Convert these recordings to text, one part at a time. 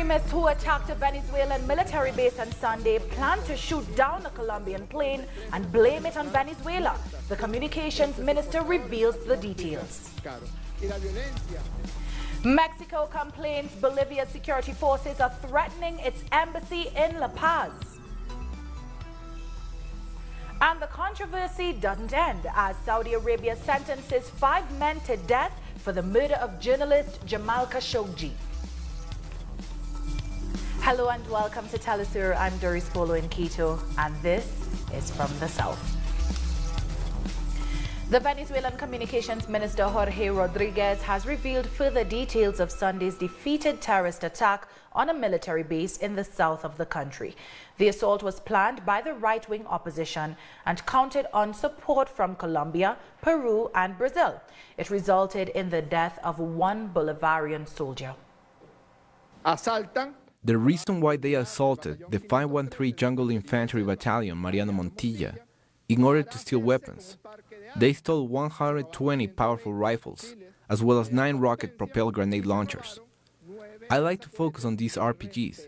Extremists who attacked a Venezuelan military base on Sunday plan to shoot down a Colombian plane and blame it on Venezuela. The communications minister reveals the details. Mexico complains Bolivia's security forces are threatening its embassy in La Paz. And the controversy doesn't end as Saudi Arabia sentences 5 men to death for the murder of journalist Jamal Khashoggi. Hello and welcome to Telesur. I'm Doris Polo in Quito, and this is From the South. The Venezuelan Communications Minister Jorge Rodriguez has revealed further details of Sunday's defeated terrorist attack on a military base in the south of the country. The assault was planned by the right-wing opposition and counted on support from Colombia, Peru and Brazil. It resulted in the death of 1 Bolivarian soldier. The reason why they assaulted the 513 Jungle Infantry Battalion Mariano Montilla in order to steal weapons. They stole 120 powerful rifles, as well as 9 rocket-propelled grenade launchers. I like to focus on these RPGs,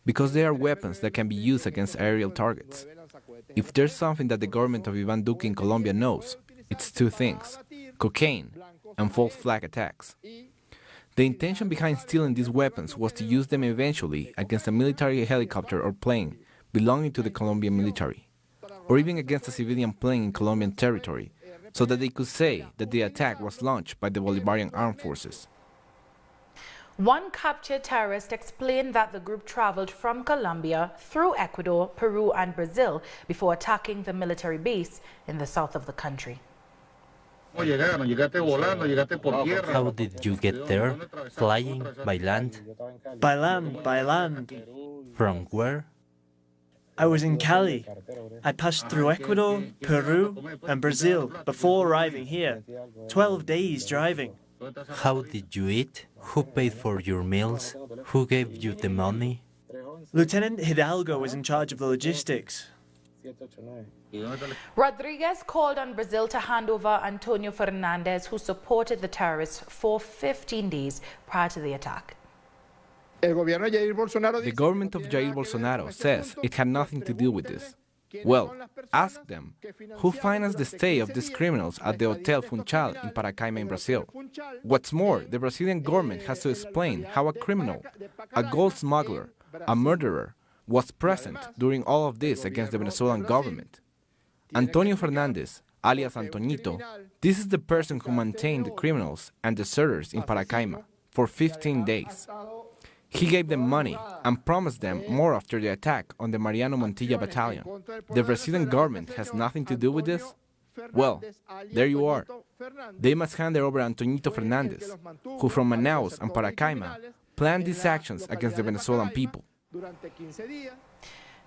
because they are weapons that can be used against aerial targets. If there's something that the government of Iván Duque in Colombia knows, it's 2 things: cocaine and false flag attacks. The intention behind stealing these weapons was to use them eventually against a military helicopter or plane belonging to the Colombian military, or even against a civilian plane in Colombian territory, so that they could say that the attack was launched by the Bolivarian armed forces. One captured terrorist explained that the group traveled from Colombia through Ecuador, Peru and Brazil before attacking the military base in the south of the country. How did you get there? Flying? By land? By land. From where? I was in Cali. I passed through Ecuador, Peru and Brazil before arriving here. 12 days driving. How did you eat? Who paid for your meals? Who gave you the money? Lieutenant Hidalgo was in charge of the logistics. Rodriguez called on Brazil to hand over Antonio Fernandez, who supported the terrorists for 15 days prior to the attack. The government of Jair Bolsonaro says it had nothing to do with this. Well, ask them, who financed the stay of these criminals at the Hotel Funchal in Paracaima in Brazil? What's more, the Brazilian government has to explain how a criminal, a gold smuggler, a murderer, was present during all of this against the Venezuelan government. Antonio Fernandez, alias Antoñito, this is the person who maintained the criminals and deserters in Paracaima for 15 days. He gave them money and promised them more after the attack on the Mariano Montilla battalion. The Brazilian government has nothing to do with this? Well, there you are. They must hand over Antoñito Fernandez, who from Manaus and Paracaima planned these actions against the Venezuelan people.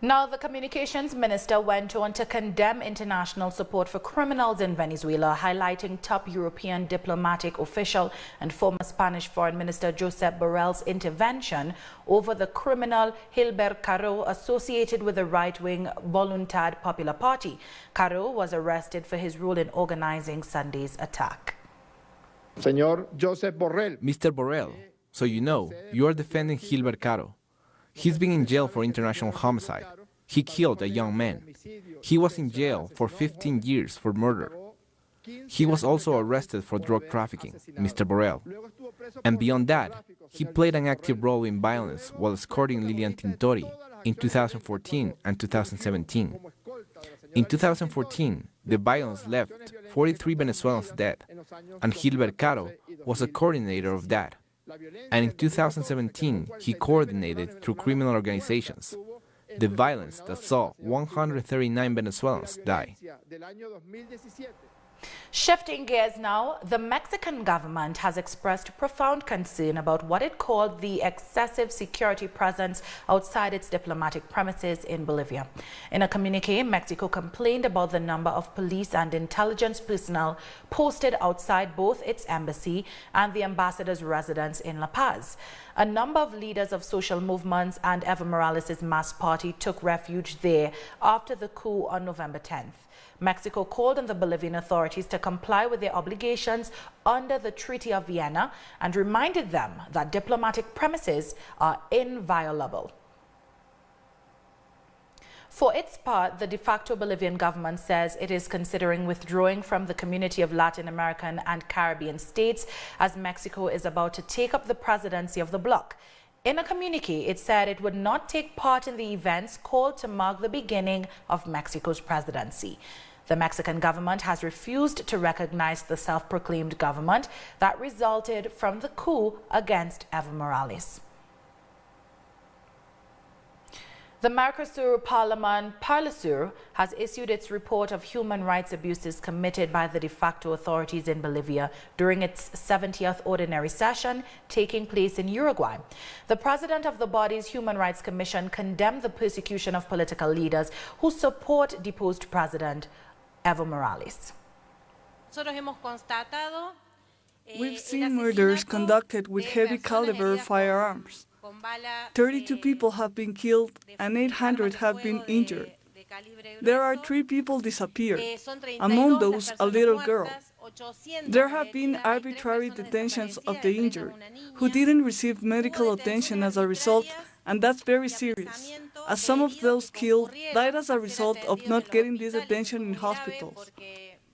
Now, the communications minister went on to condemn international support for criminals in Venezuela, highlighting top European diplomatic official and former Spanish Foreign Minister Josep Borrell's intervention over the criminal Gilbert Caro associated with the right-wing Voluntad Popular Party. Caro was arrested for his role in organizing Sunday's attack. Mr. Borrell, so you know, you are defending Gilbert Caro. He's been in jail for international homicide. He killed a young man. He was in jail for 15 years for murder. He was also arrested for drug trafficking, Mr. Borrell. And beyond that, he played an active role in violence while escorting Lilian Tintori in 2014 and 2017. In 2014, the violence left 43 Venezuelans dead, and Gilbert Caro was a coordinator of that. And in 2017, he coordinated through criminal organizations the violence that saw 139 Venezuelans die. Shifting gears now, the Mexican government has expressed profound concern about what it called the excessive security presence outside its diplomatic premises in Bolivia. In a communique, Mexico complained about the number of police and intelligence personnel posted outside both its embassy and the ambassador's residence in La Paz. A number of leaders of social movements and Evo Morales' mass party took refuge there after the coup on November 10th. Mexico called on the Bolivian authorities authorities to comply with their obligations under the Treaty of Vienna and reminded them that diplomatic premises are inviolable. For its part, the de facto Bolivian government says it is considering withdrawing from the community of Latin American and Caribbean states as Mexico is about to take up the presidency of the bloc. In a communique, it said it would not take part in the events called to mark the beginning of Mexico's presidency. The Mexican government has refused to recognize the self-proclaimed government that resulted from the coup against Evo Morales. The Mercosur Parliament, Parlasur, has issued its report of human rights abuses committed by the de facto authorities in Bolivia during its 70th ordinary session taking place in Uruguay. The president of the body's Human Rights Commission condemned the persecution of political leaders who support deposed President Evo Morales. We've seen murders conducted with heavy caliber firearms. 32 people have been killed and 800 have been injured. There are 3 people disappeared, among those a little girl. There have been arbitrary detentions of the injured, who didn't receive medical attention as a result, and that's very serious, as some of those killed died as a result of not getting this attention in hospitals.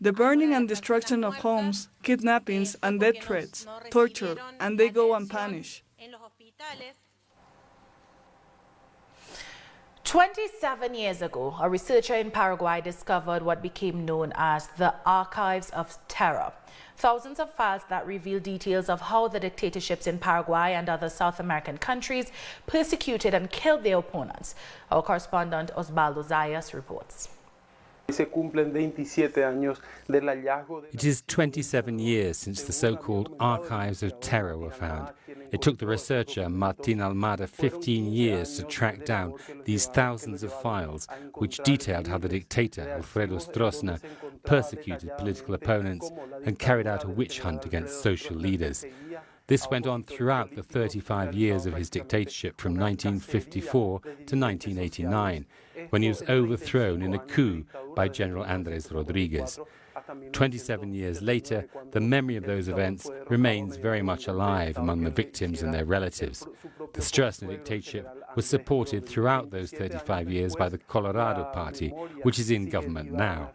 The burning and destruction of homes, kidnappings and death threats, torture, and they go unpunished. 27 years ago, a researcher in Paraguay discovered what became known as the Archives of Terror. Thousands of files that reveal details of how the dictatorships in Paraguay and other South American countries persecuted and killed their opponents. Our correspondent Osvaldo Zayas reports. It is 27 years since the so-called Archives of Terror were found. It took the researcher Martin Almada 15 years to track down these thousands of files which detailed how the dictator Alfredo Stroessner persecuted political opponents and carried out a witch hunt against social leaders. This went on throughout the 35 years of his dictatorship from 1954 to 1989, when he was overthrown in a coup by General Andrés Rodríguez. 27 years later, the memory of those events remains very much alive among the victims and their relatives. The Stroessner dictatorship was supported throughout those 35 years by the Colorado Party, which is in government now.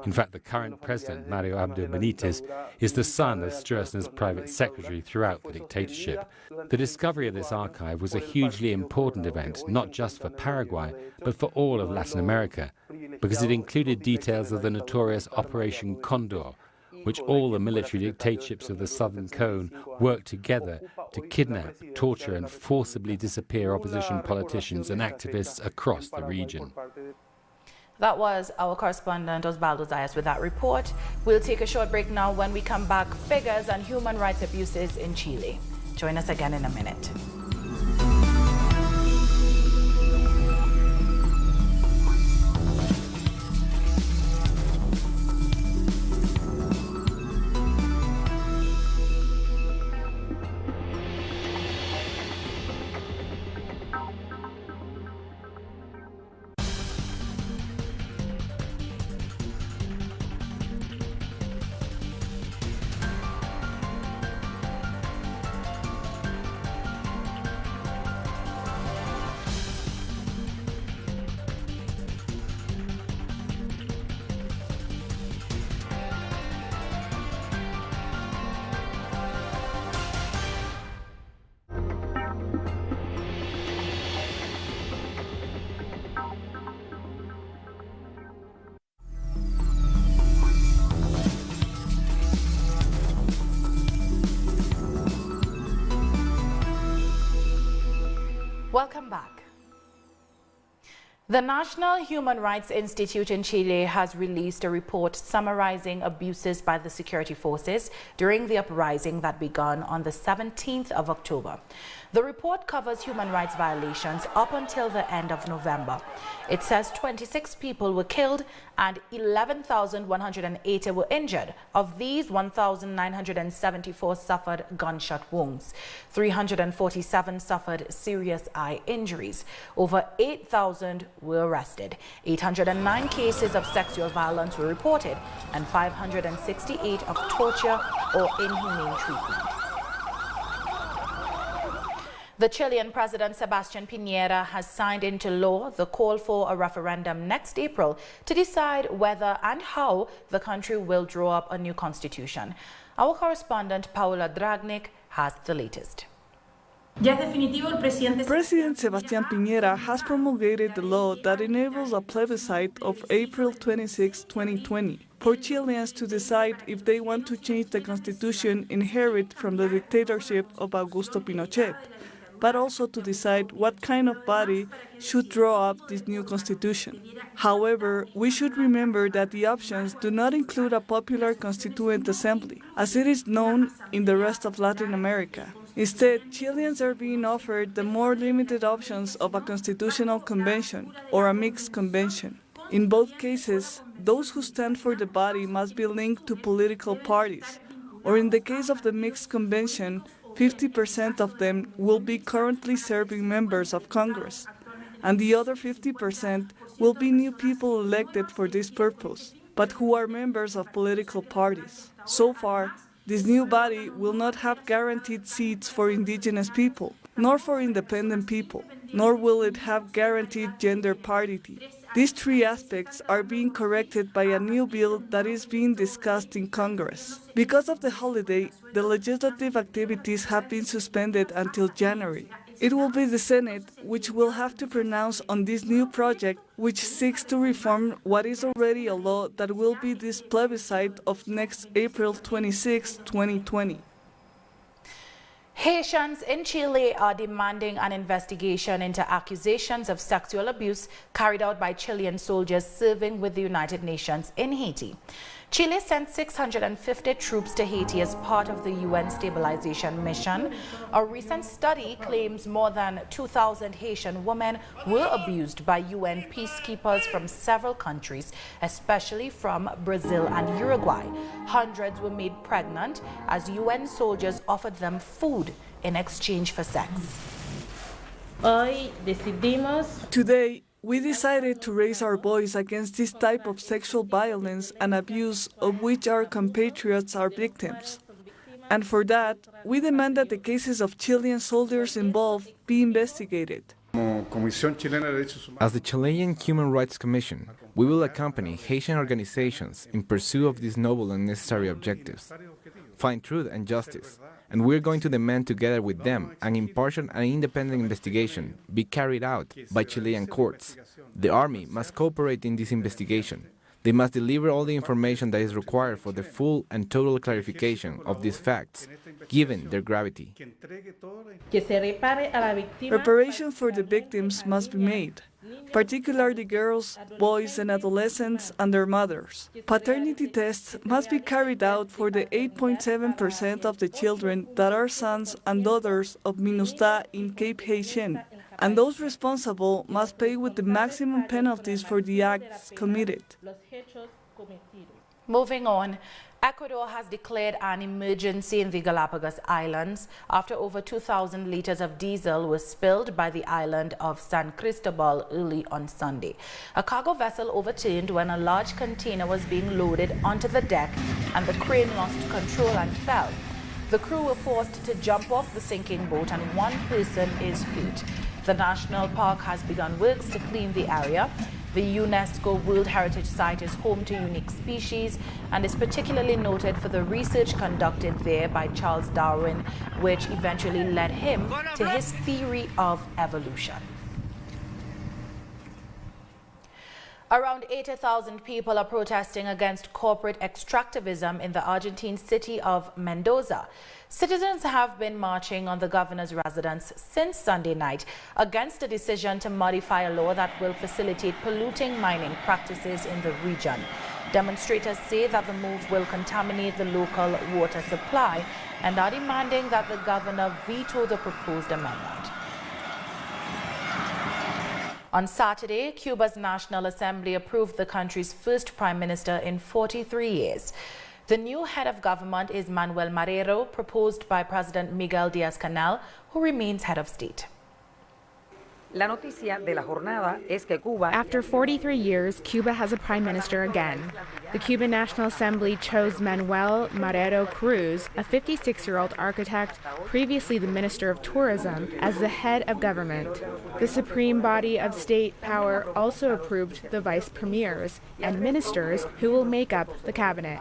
In fact, the current president, Mario Abdo Benitez, is the son of Stroessner's private secretary throughout the dictatorship. The discovery of this archive was a hugely important event, not just for Paraguay, but for all of Latin America, because it included details of the notorious Operation Condor, which all the military dictatorships of the Southern Cone worked together to kidnap, torture and forcibly disappear opposition politicians and activists across the region. That was our correspondent Osvaldo Zayas with that report. We'll take a short break now. When we come back, figures on human rights abuses in Chile. Join us again in a minute. Welcome back. The National Human Rights Institute in Chile has released a report summarizing abuses by the security forces during the uprising that began on the 17th of October. The report covers human rights violations up until the end of November. It says 26 people were killed and 11,180 were injured. Of these, 1,974 suffered gunshot wounds. 347 suffered serious eye injuries. Over 8,000 were arrested. 809 cases of sexual violence were reported and 568 of torture or inhumane treatment. The Chilean President Sebastián Piñera has signed into law the call for a referendum next April to decide whether and how the country will draw up a new constitution. Our correspondent Paula Dragnik has the latest. President Sebastián Piñera has promulgated the law that enables a plebiscite of April 26, 2020, for Chileans to decide if they want to change the constitution inherited from the dictatorship of Augusto Pinochet, but also to decide what kind of body should draw up this new constitution. However, we should remember that the options do not include a popular constituent assembly, as it is known in the rest of Latin America. Instead, Chileans are being offered the more limited options of a constitutional convention or a mixed convention. In both cases, those who stand for the body must be linked to political parties, or in the case of the mixed convention, 50% of them will be currently serving members of Congress, and the other 50% will be new people elected for this purpose, but who are members of political parties. So far, this new body will not have guaranteed seats for indigenous people, nor for independent people, nor will it have guaranteed gender parity. These three aspects are being corrected by a new bill that is being discussed in Congress. Because of the holiday, the legislative activities have been suspended until January. It will be the Senate which will have to pronounce on this new project, which seeks to reform what is already a law that will be this plebiscite of next April 26, 2020. Haitians in Chile are demanding an investigation into accusations of sexual abuse carried out by Chilean soldiers serving with the United Nations in Haiti. Chile sent 650 troops to Haiti as part of the UN stabilization mission. A recent study claims more than 2,000 Haitian women were abused by UN peacekeepers from several countries, especially from Brazil and Uruguay. Hundreds were made pregnant as UN soldiers offered them food in exchange for sex. Today, we decided to raise our voice against this type of sexual violence and abuse of which our compatriots are victims. And for that, we demand that the cases of Chilean soldiers involved be investigated. As the Chilean Human Rights Commission, we will accompany Haitian organizations in pursuit of these noble and necessary objectives, find truth and justice, and we're going to demand together with them an impartial and independent investigation be carried out by Chilean courts. The army must cooperate in this investigation. They must deliver all the information that is required for the full and total clarification of these facts, given their gravity. Reparation for the victims must be made, particularly girls, boys, and adolescents and their mothers. Paternity tests must be carried out for the 8.7% of the children that are sons and daughters of MINUSTA in Cape Haitian, and those responsible must pay with the maximum penalties for the acts committed. Moving on, Ecuador has declared an emergency in the Galapagos Islands after over 2,000 liters of diesel was spilled by the island of San Cristobal early on Sunday. A cargo vessel overturned when a large container was being loaded onto the deck and the crane lost control and fell. The crew were forced to jump off the sinking boat and one person is hurt. The national park has begun works to clean the area. The UNESCO World Heritage Site is home to unique species and is particularly noted for the research conducted there by Charles Darwin, which eventually led him to his theory of evolution. Around 80,000 people are protesting against corporate extractivism in the Argentine city of Mendoza. Citizens have been marching on the governor's residence since Sunday night against a decision to modify a law that will facilitate polluting mining practices in the region. Demonstrators say that the move will contaminate the local water supply and are demanding that the governor veto the proposed amendment. On Saturday, Cuba's National Assembly approved the country's first prime minister in 43 years. The new head of government is Manuel Marrero, proposed by President Miguel Díaz-Canel, who remains head of state. After 43 years, Cuba has a prime minister again. The Cuban National Assembly chose Manuel Marrero Cruz, a 56-year-old architect, previously the Minister of Tourism, as the head of government. The supreme body of state power also approved the vice premiers and ministers who will make up the cabinet.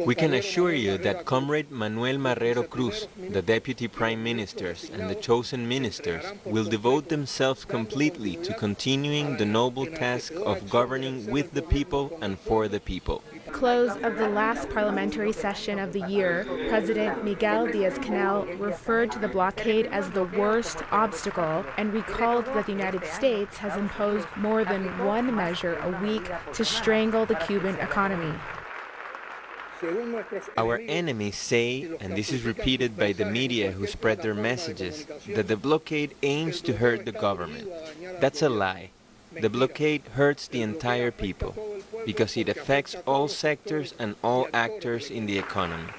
We can assure you that Comrade Manuel Marrero Cruz, the deputy prime ministers and the chosen ministers will devote themselves completely to continuing the noble task of governing with the people and for the people. Close of the last parliamentary session of the year, President Miguel Díaz-Canel referred to the blockade as the worst obstacle and recalled that the United States has imposed more than one measure a week to strangle the Cuban economy. Our enemies say, and this is repeated by the media who spread their messages, that the blockade aims to hurt the government. That's a lie. The blockade hurts the entire people, because it affects all sectors and all actors in the economy.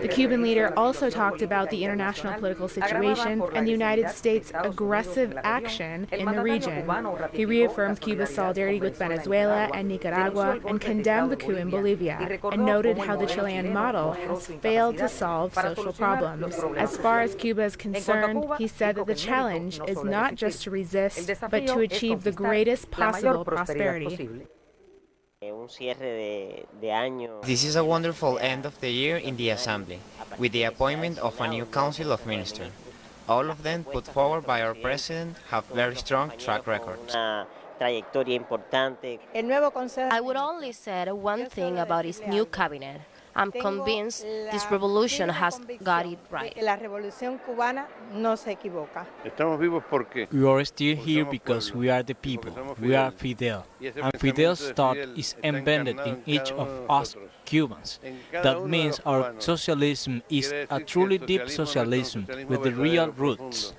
The Cuban leader also talked about the international political situation and the United States' aggressive action in the region. He reaffirmed Cuba's solidarity with Venezuela and Nicaragua and condemned the coup in Bolivia, and noted how the Chilean model has failed to solve social problems. As far as Cuba is concerned, he said that the challenge is not just to resist, but to achieve the greatest possible prosperity. This is a wonderful end of the year in the Assembly, with the appointment of a new Council of Ministers. All of them put forward by our President have very strong track records. I would only say one thing about his new cabinet. I'm convinced this revolution has got it right. We are still here because we are the people. We are Fidel. And Fidel's thought is embedded in each of us Cubans. That means our socialism is a truly deep socialism with the real roots.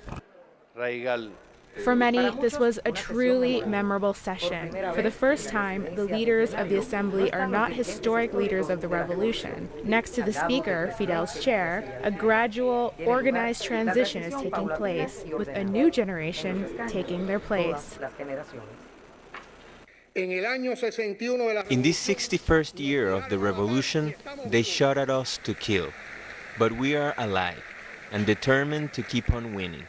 For many, this was a truly memorable session. For the first time, the leaders of the Assembly are not historic leaders of the revolution. Next to the Speaker, Fidel's chair, a gradual, organized transition is taking place, with a new generation taking their place. In this 61st year of the revolution, they shot at us to kill. But we are alive and determined to keep on winning.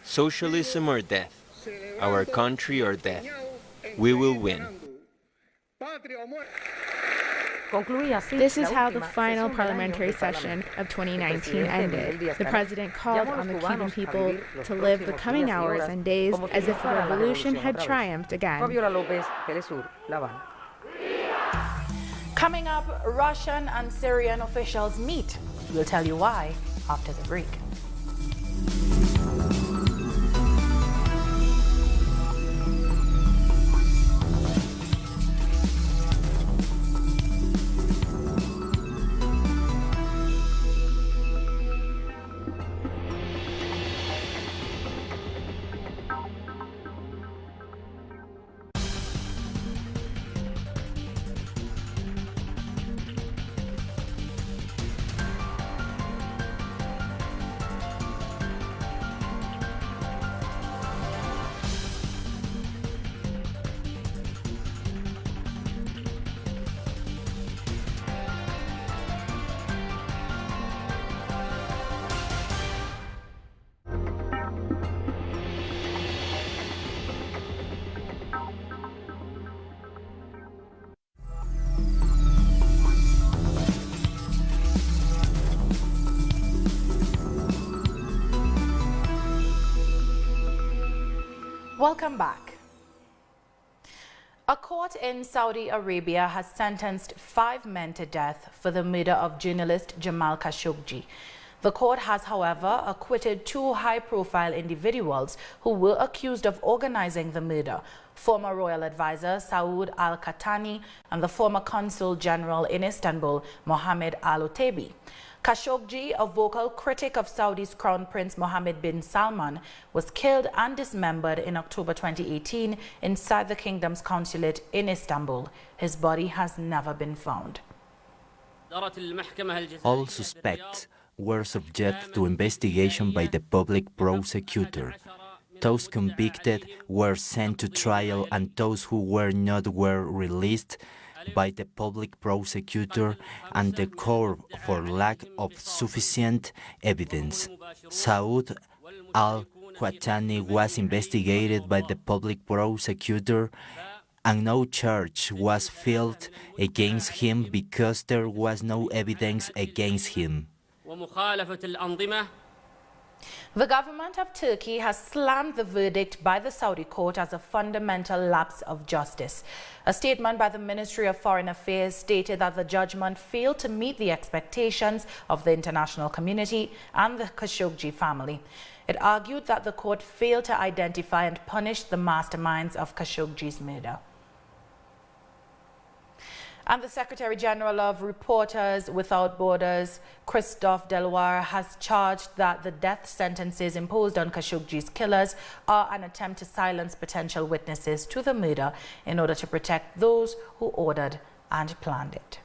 Socialism or death, our country or death, we will win. This is how the final parliamentary session of 2019 ended. The president called on the Cuban people to live the coming hours and days as if the revolution had triumphed again. Coming up, Russian and Syrian officials meet. We'll tell you why after the break. Welcome back. A court in Saudi Arabia has sentenced 5 men to death for the murder of journalist Jamal Khashoggi. The court has, however, acquitted 2 high-profile individuals who were accused of organizing the murder: former royal advisor Saud al-Qahtani and the former consul general in Istanbul, Mohammed al-Otaibi. Khashoggi, a vocal critic of Saudi's Crown Prince Mohammed bin Salman, was killed and dismembered in October 2018 inside the kingdom's consulate in Istanbul. His body has never been found. All suspects were subject to investigation by the public prosecutor. Those convicted were sent to trial, and those who were not were released by the public prosecutor and the court for lack of sufficient evidence. Saud al-Qahtani was investigated by the public prosecutor, and no charge was filed against him because there was no evidence against him. The government of Turkey has slammed the verdict by the Saudi court as a fundamental lapse of justice. A statement by the Ministry of Foreign Affairs stated that the judgment failed to meet the expectations of the international community and the Khashoggi family. It argued that the court failed to identify and punish the masterminds of Khashoggi's murder. And the Secretary General of Reporters Without Borders, Christophe Deloire, has charged that the death sentences imposed on Khashoggi's killers are an attempt to silence potential witnesses to the murder in order to protect those who ordered and planned it.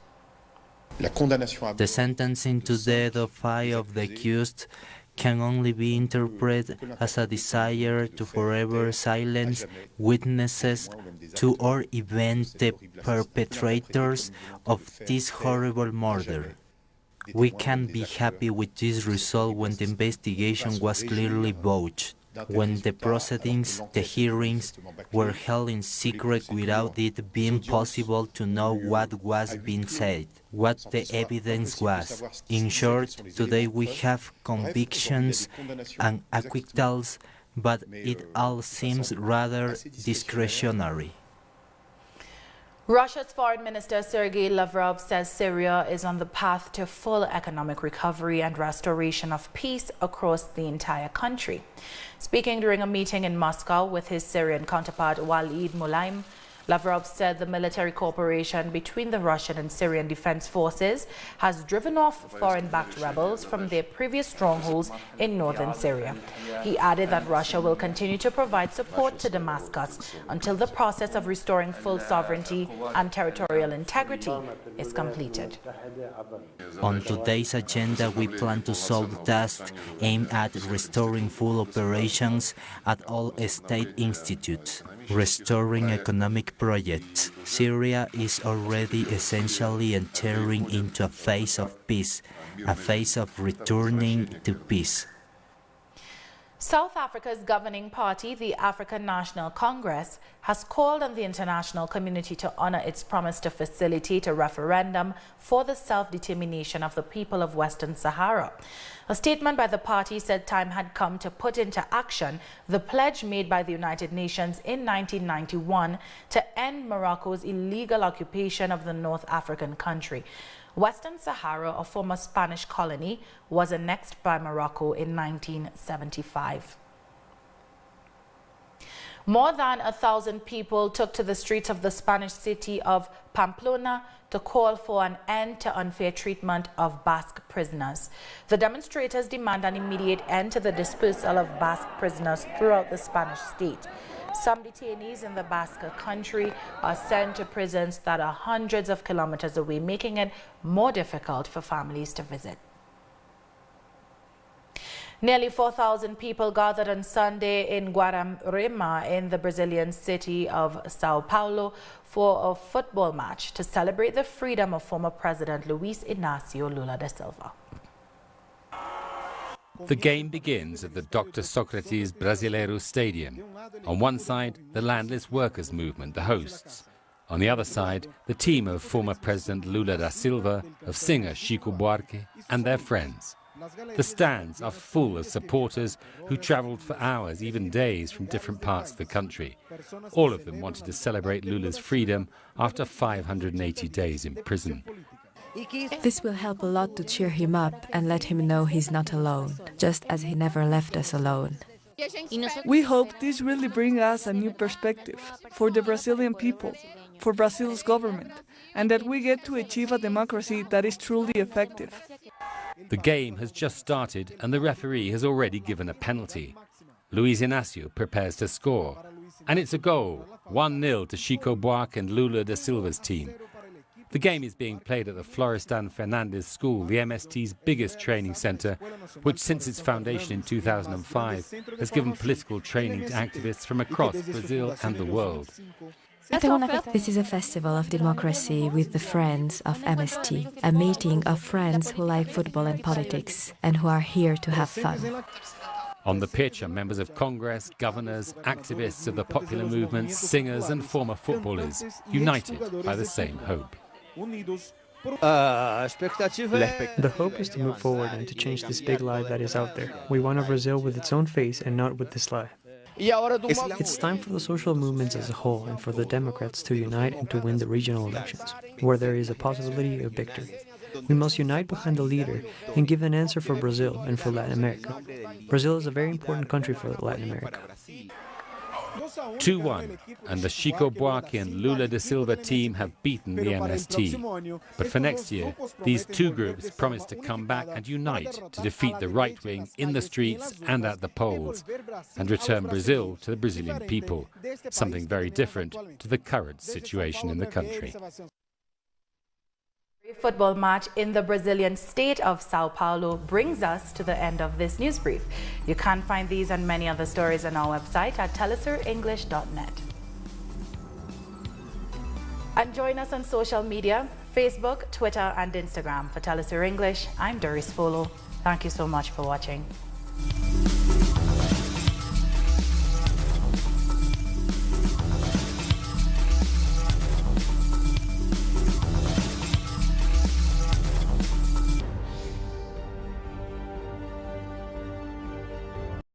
The sentencing to death of 5 of the accused can only be interpreted as a desire to forever silence witnesses to or even the perpetrators of this horrible murder. We can be happy with this result when the investigation was clearly botched, when the proceedings, the hearings, were held in secret without it being possible to know what was being said, what the evidence was. In short, today we have convictions and acquittals, but it all seems rather discretionary. Russia's Foreign Minister Sergei Lavrov says Syria is on the path to full economic recovery and restoration of peace across the entire country. Speaking during a meeting in Moscow with his Syrian counterpart Walid Mulaim, Lavrov said the military cooperation between the Russian and Syrian defense forces has driven off foreign-backed rebels from their previous strongholds in northern Syria. He added that Russia will continue to provide support to Damascus until the process of restoring full sovereignty and territorial integrity is completed. On today's agenda, we plan to solve tasks aimed at restoring full operations at all state institutes, restoring economic projects. Syria is already essentially entering into a phase of peace, a phase of returning to peace. South Africa's governing party, the African National Congress, has called on the international community to honor its promise to facilitate a referendum for the self-determination of the people of Western Sahara. A statement by the party said time had come to put into action the pledge made by the United Nations in 1991 to end Morocco's illegal occupation of the North African country. Western Sahara, a former Spanish colony, was annexed by Morocco in 1975. More than 1,000 people took to the streets of the Spanish city of Pamplona to call for an end to unfair treatment of Basque prisoners. The demonstrators demand an immediate end to the dispersal of Basque prisoners throughout the Spanish state. Some detainees in the Basque country are sent to prisons that are hundreds of kilometers away, making it more difficult for families to visit. Nearly 4,000 people gathered on Sunday in Guararema in the Brazilian city of Sao Paulo for a football match to celebrate the freedom of former President Luiz Inácio Lula da Silva. The game begins at the Dr. Socrates Brasileiro Stadium. On one side, the landless workers' movement, the hosts. On the other side, the team of former President Lula da Silva, of singer Chico Buarque, and their friends. The stands are full of supporters who travelled for hours, even days, from different parts of the country. All of them wanted to celebrate Lula's freedom after 580 days in prison. This will help a lot to cheer him up and let him know he's not alone, just as he never left us alone. We hope this really brings us a new perspective for the Brazilian people, for Brazil's government, and that we get to achieve a democracy that is truly effective. The game has just started and the referee has already given a penalty. Luis Inácio prepares to score. And it's a goal, 1-0 to Chico Buarque and Lula da Silva's team. The game is being played at the Florestan Fernandes School, the MST's biggest training centre, which since its foundation in 2005 has given political training to activists from across Brazil and the world. This is a festival of democracy with the friends of MST, a meeting of friends who like football and politics and who are here to have fun. On the pitch are members of Congress, governors, activists of the popular movements, singers and former footballers, united by the same hope. The hope is to move forward and to change this big lie that is out there. We want a Brazil with its own face and not with this lie. It's time for the social movements as a whole and for the Democrats to unite and to win the regional elections, where there is a possibility of victory. We must unite behind the leader and give an answer for Brazil and for Latin America. Brazil is a very important country for Latin America. 2-1, and the Chico Buarque and Lula da Silva team have beaten the MST. But for next year, these two groups promise to come back and unite to defeat the right wing in the streets and at the polls, and return Brazil to the Brazilian people, something very different to the current situation in the country. Football match in the Brazilian state of Sao Paulo brings us to the end of this news brief. You can find these and many other stories on our website at telesurenglish.net. And join us on social media, Facebook, Twitter and Instagram. For Telesur English, I'm Doris Folo. Thank you so much for watching.